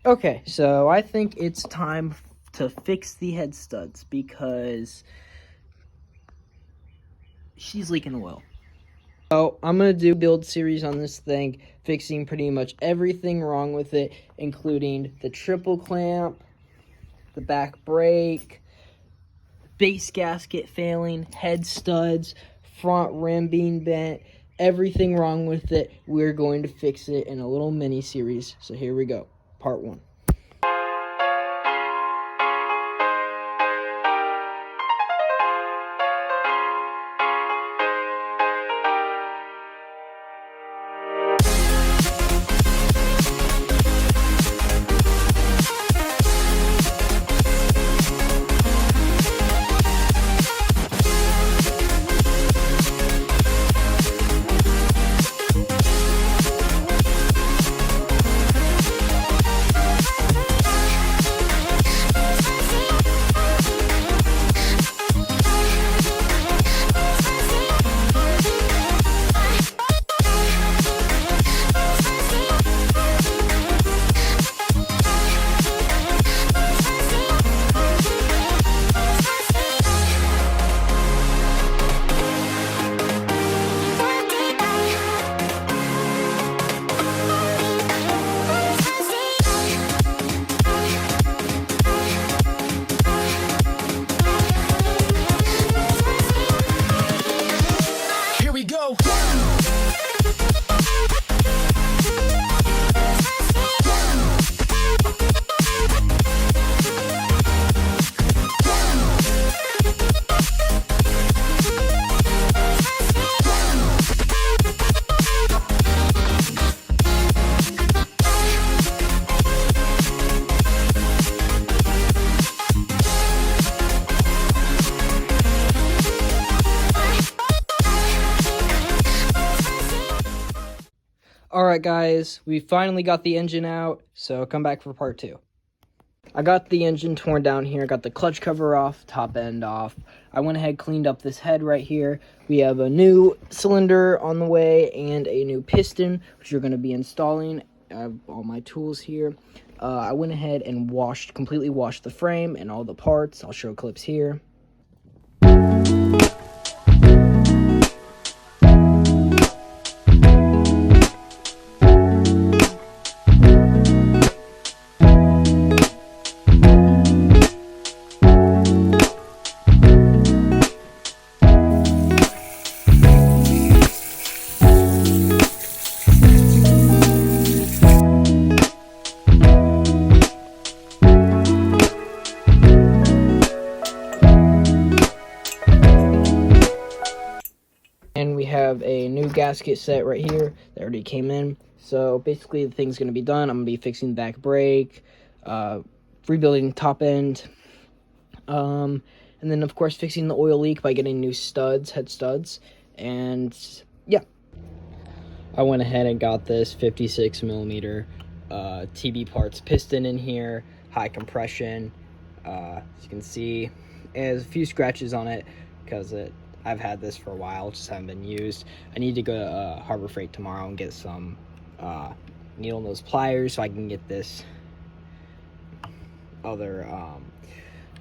Okay, so I think it's time to fix the head studs because she's leaking oil. So I'm going to do a build series on this thing, fixing pretty much everything wrong with it, including the triple clamp, the back brake, base gasket failing, head studs, front rim being bent, everything wrong with it. We're going to fix it in a little mini series. So here we go, part 1. Alright guys, we finally got the engine out, so come back for part 2. I got the engine torn down here, got the clutch cover off, top end off. I went ahead, cleaned up this head right here. We have a new cylinder on the way and a new piston, which you're going to be installing. I have all my tools here. I went ahead and completely washed the frame and all the parts. I'll show clips here. And we have a new gasket set right here that already came in. So basically the thing's going to be done. I'm going to be fixing the back brake, rebuilding top end, and then of course fixing the oil leak by getting new studs, head studs, and yeah. I went ahead and got this 56 millimeter TB parts piston in here, high compression. As you can see, it has a few scratches on it because I've had this for a while, just haven't been used. I need to go to Harbor Freight tomorrow and get some needle nose pliers so I can get this other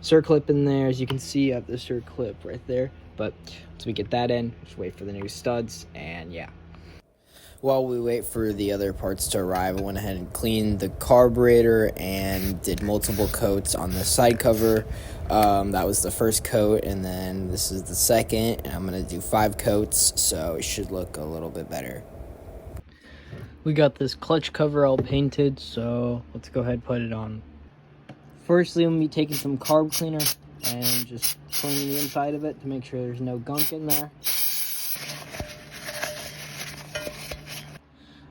circlip in there. As you can see, I have the circlip right there. But once we get that in, just wait for the new studs, and yeah. While we wait for the other parts to arrive, I went ahead and cleaned the carburetor and did multiple coats on the side cover. That was the first coat, and then this is the second, and I'm going to do 5 coats, so it should look a little bit better. We got this clutch cover all painted, so let's go ahead and put it on. Firstly, I'm going to be taking some carb cleaner and just cleaning the inside of it to make sure there's no gunk in there.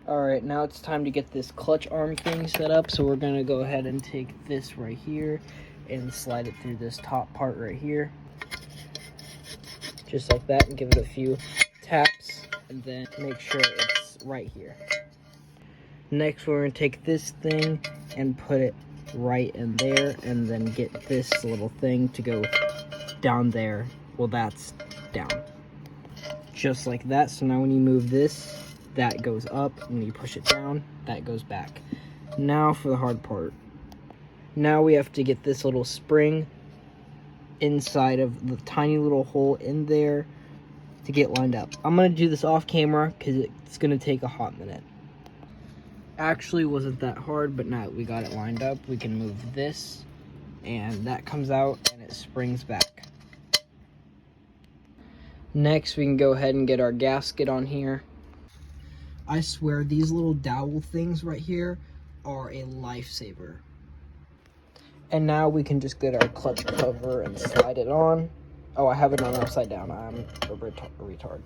Alright, now it's time to get this clutch arm thing set up, so we're going to go ahead and take this right here and slide it through this top part right here. Just like that, and give it a few taps, and then make sure it's right here. Next, we're going to take this thing and put it right in there, and then get this little thing to go down there. Well, that's down. Just like that, so now when you move this, that goes up. When you push it down, that goes back. Now for the hard part. Now we have to get this little spring inside of the tiny little hole in there to get lined up. I'm going to do this off camera because it's going to take a hot minute. Actually wasn't that hard, but now that we got it lined up, we can move this and that comes out and it springs back. Next, we can go ahead and get our gasket on here. I swear these little dowel things right here are a lifesaver. And now we can just get our clutch cover and slide it on. Oh, I have it on upside down. I'm a retard.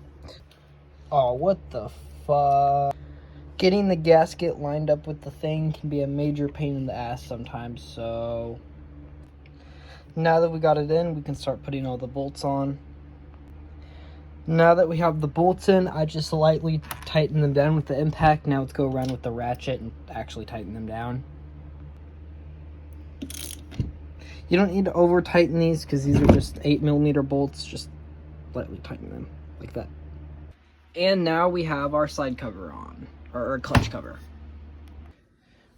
Oh, what the fuck? Getting the gasket lined up with the thing can be a major pain in the ass sometimes, so now that we got it in, we can start putting all the bolts on. Now that we have the bolts in, I just lightly tighten them down with the impact. Now let's go around with the ratchet and actually tighten them down. You don't need to over tighten these because these are just 8mm bolts. Just lightly tighten them like that. And now we have our side cover on, or our clutch cover.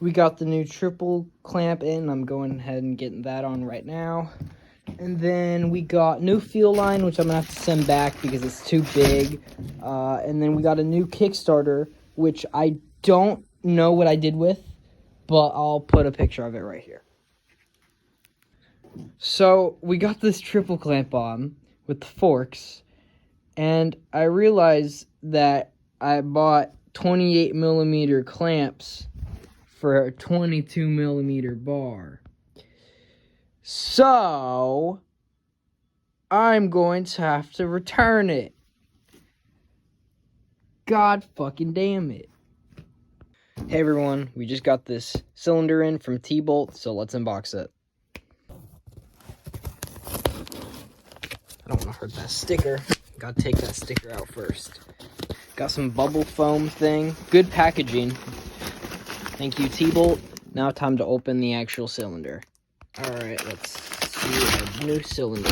We got the new triple clamp in. I'm going ahead and getting that on right now. And then we got new fuel line, which I'm gonna have to send back because it's too big. And then we got a new Kickstarter, which I don't know what I did with, but I'll put a picture of it right here. So we got this triple clamp on with the forks, and I realized that I bought 28mm clamps for a 22mm bar. So I'm going to have to return it. God fucking damn it. Hey everyone, we just got this cylinder in from T-Bolt, so let's unbox it. I don't want to hurt that sticker. Gotta take that sticker out first. Got some bubble foam thing. Good packaging. Thank you, T-Bolt. Now time to open the actual cylinder. Alright, let's see our new cylinder.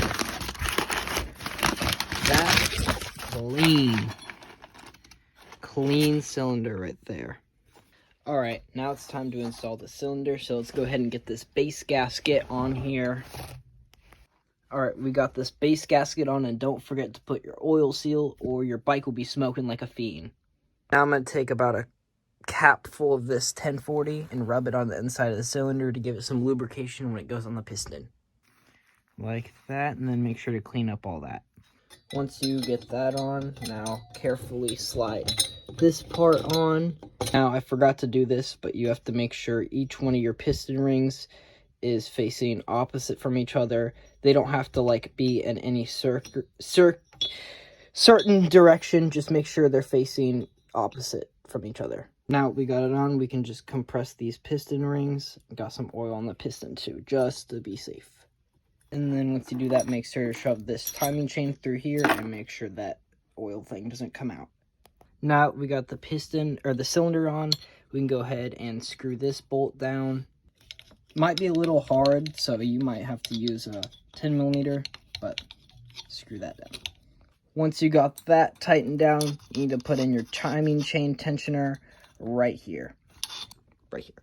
That's clean. Clean cylinder right there. Alright, now it's time to install the cylinder. So let's go ahead and get this base gasket on here. Alright, we got this base gasket on, and don't forget to put your oil seal or your bike will be smoking like a fiend. Now I'm going to take about a cap full of this 1040 and rub it on the inside of the cylinder to give it some lubrication when it goes on the piston. Like that, and then make sure to clean up all that. Once you get that on, now carefully slide this part on. Now, I forgot to do this, but you have to make sure each one of your piston rings is facing opposite from each other. They don't have to like be in any certain direction. Just make sure they're facing opposite from each other. Now we got it on, we can just compress these piston rings. Got some oil on the piston too, just to be safe. And then once you do that, make sure to shove this timing chain through here and make sure that oil thing doesn't come out. Now we got the piston or the cylinder on, we can go ahead and screw this bolt down. Might be a little hard, so you might have to use a 10mm, but screw that down. Once you got that tightened down, you need to put in your timing chain tensioner right here. Right here.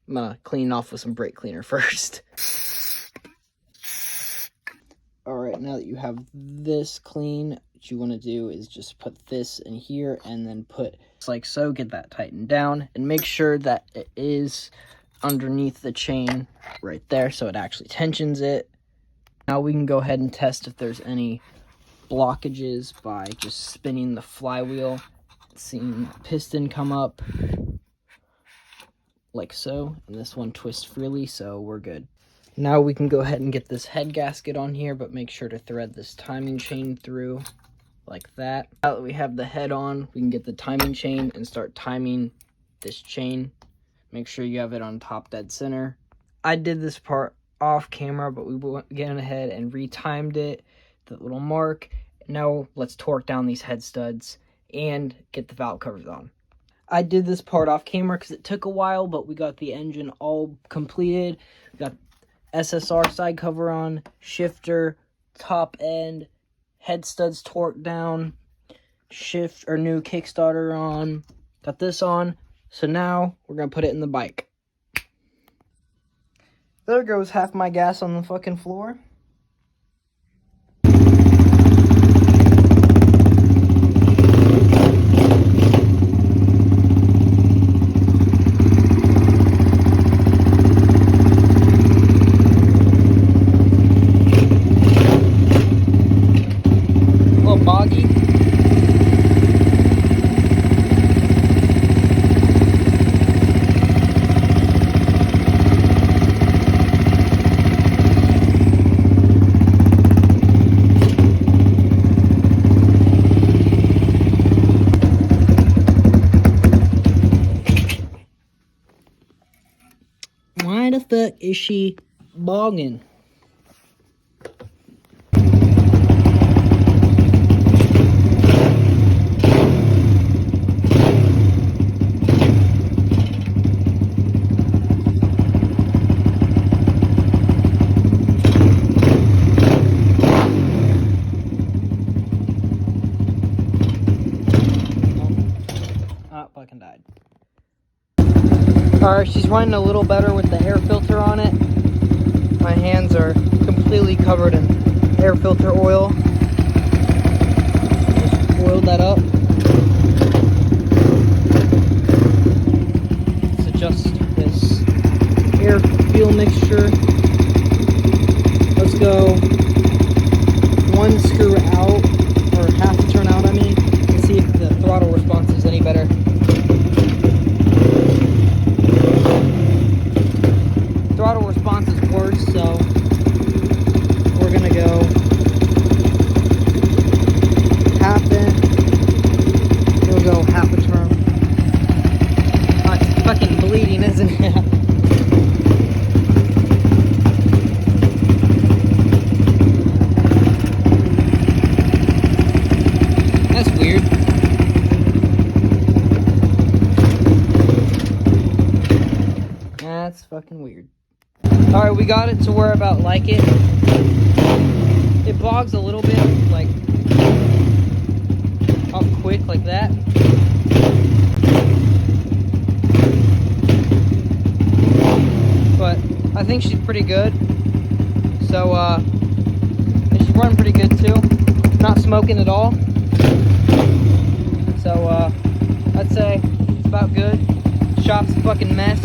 I'm gonna clean off with some brake cleaner first. Alright, now that you have this clean, what you want to do is just put this in here and then put, just like so, get that tightened down and make sure that it is underneath the chain right there so it actually tensions it. Now we can go ahead and test if there's any blockages by just spinning the flywheel, seeing the piston come up like so, and this one twists freely, so we're good. Now we can go ahead and get this head gasket on here, but make sure to thread this timing chain through like that. Now that we have the head on, we can get the timing chain and start timing this chain. Make sure you have it on top dead center. I did this part off camera, but we went ahead and retimed it, the little mark. Now let's torque down these head studs and get the valve covers on. I did this part off camera because it took a while, but we got the engine all completed. We got SSR side cover on, shifter, top end, head studs torqued down, new Kickstarter on. Got this on. So now we're going to put it in the bike. There goes half my gas on the fucking floor. A little boggy. Why the fuck is she bogging? Fucking died. Alright, she's running a little better with the air filter on it. My hands are completely covered in air filter oil. Just oiled that up. Let's adjust this air fuel mixture. Let's go one screw out, or half a turn out, I mean, and see if the throttle response is any better. Throttle response is worse, so we're gonna go half in. We'll go half a turn. Oh, it's fucking bleeding, isn't it? That's weird. That's fucking weird. Alright, we got it to where I about like it. It bogs a little bit, like up quick like that. But I think she's pretty good. So and she's running pretty good too. Not smoking at all. So I'd say it's about good. Shop's a fucking mess.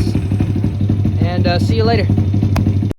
And see you later.